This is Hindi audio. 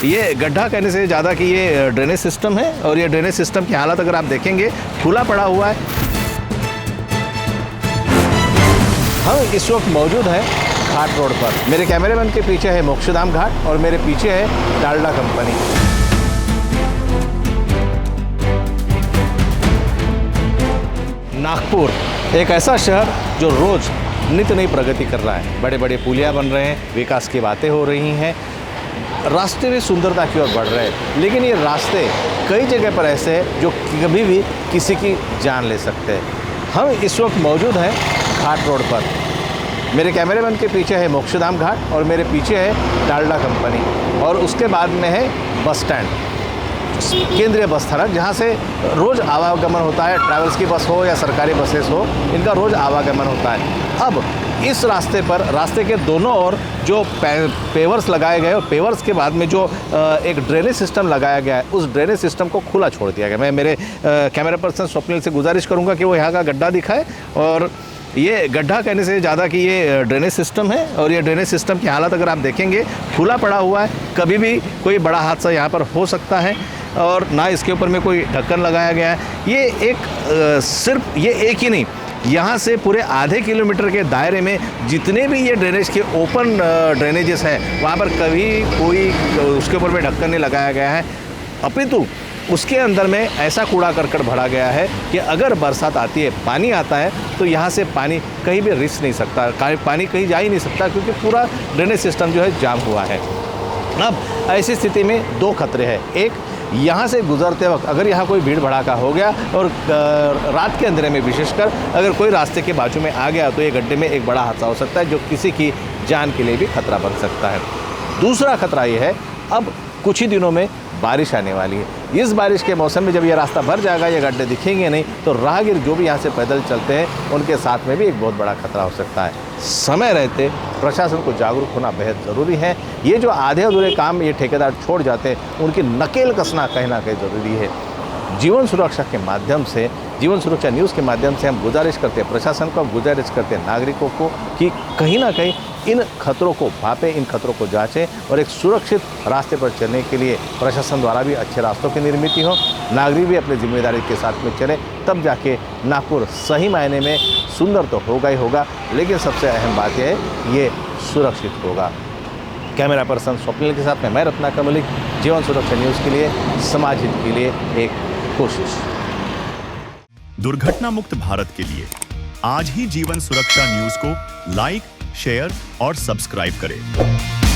ये गड्ढा कहने से ज़्यादा कि ये ड्रेनेज सिस्टम है और ये ड्रेनेज सिस्टम की हालत अगर आप देखेंगे खुला पड़ा हुआ है। हम इस वक्त मौजूद हैं घाट रोड पर। मेरे कैमरेमैन के पीछे है मोक्षधाम घाट और मेरे पीछे है डालडा कंपनी। नागपुर एक ऐसा शहर जो रोज़ नित्य नई प्रगति कर रहा है। बड़े बड़े पुलिया बन रहे हैं, विकास की बातें हो रही हैं, रास्ते भी सुंदरता की ओर बढ़ रहे हैं। लेकिन ये रास्ते कई जगह पर ऐसे हैं जो कभी भी किसी की जान ले सकते हैं। हम इस वक्त मौजूद हैं घाट रोड पर। मेरे कैमरेमैन के पीछे है मोक्षधाम घाट और मेरे पीछे है डालडा कंपनी और उसके बाद में है बस स्टैंड, केंद्रीय बस स्थानक, जहाँ से रोज़ आवागमन होता है। ट्रैवल्स की बस हो या सरकारी बसेस हो, इनका रोज़ आवागमन होता है। अब इस रास्ते पर, रास्ते के दोनों ओर जो पेवर्स लगाए गए और पेवर्स के बाद में जो एक ड्रेनेज सिस्टम लगाया गया है, उस ड्रेनेज सिस्टम को खुला छोड़ दिया गया। मैं मेरे कैमरा पर्सन स्वप्निल से गुजारिश करूँगा कि वो यहाँ का गड्ढा दिखाए। और ये गड्ढा कहने से ज़्यादा कि ये ड्रेनेज सिस्टम है और ये ड्रेनेज सिस्टम की हालत अगर आप देखेंगे खुला पड़ा हुआ है। कभी भी कोई बड़ा हादसा यहाँ पर हो सकता है और ना इसके ऊपर में कोई ढक्कन लगाया गया है। ये एक सिर्फ ये एक ही नहीं, यहाँ से पूरे आधे किलोमीटर के दायरे में जितने भी ये ड्रेनेज के ओपन ड्रेनेजेस हैं, वहाँ पर कभी कोई उसके ऊपर में ढक्कन नहीं लगाया गया है, अपितु उसके अंदर में ऐसा कूड़ा करकट भरा गया है कि अगर बरसात आती है, पानी आता है, तो यहाँ से पानी कहीं भी रिस नहीं सकता, पानी कहीं जा ही नहीं सकता, क्योंकि पूरा ड्रेनेज सिस्टम जो है जाम हुआ है। अब ऐसी स्थिति में दो खतरे हैं। एक, यहाँ से गुजरते वक्त अगर यहाँ कोई भीड़ भड़ाका हो गया और रात के अंधेरे में विशेषकर अगर कोई रास्ते के बाजू में आ गया तो ये गड्ढे में एक बड़ा हादसा हो सकता है, जो किसी की जान के लिए भी खतरा बन सकता है। दूसरा खतरा ये है, अब कुछ ही दिनों में बारिश आने वाली है। इस बारिश के मौसम में जब ये रास्ता भर जाएगा, ये गड्ढे दिखेंगे नहीं, तो राहगीर जो भी यहाँ से पैदल चलते हैं उनके साथ में भी एक बहुत बड़ा खतरा हो सकता है। समय रहते प्रशासन को जागरूक होना बेहद ज़रूरी है। ये जो आधे अधूरे काम ये ठेकेदार छोड़ जाते हैं, उनकी नकेल कसना कहीं ना कहीं ज़रूरी है। जीवन सुरक्षा के माध्यम से, जीवन सुरक्षा न्यूज़ के माध्यम से हम गुजारिश करते हैं प्रशासन को, गुजारिश करते हैं नागरिकों को कि कहीं ना कहीं इन खतरों को भापें, इन खतरों को जांचें और एक सुरक्षित रास्ते पर चलने के लिए प्रशासन द्वारा भी अच्छे रास्तों की निर्मित हो, नागरिक भी अपनी जिम्मेदारी के साथ में चले, तब जाके नागपुर सही मायने में सुंदर तो होगा ही होगा, लेकिन सबसे अहम बात यह है ये सुरक्षित होगा। कैमरा पर्सन स्वप्निल के साथ में मैं रत्नाकर मलिक, जीवन सुरक्षा न्यूज़ के लिए, समाज हित के लिए एक कोशिश। दुर्घटना मुक्त भारत के लिए आज ही जीवन सुरक्षा न्यूज़ को लाइक, शेयर और सब्सक्राइब करें।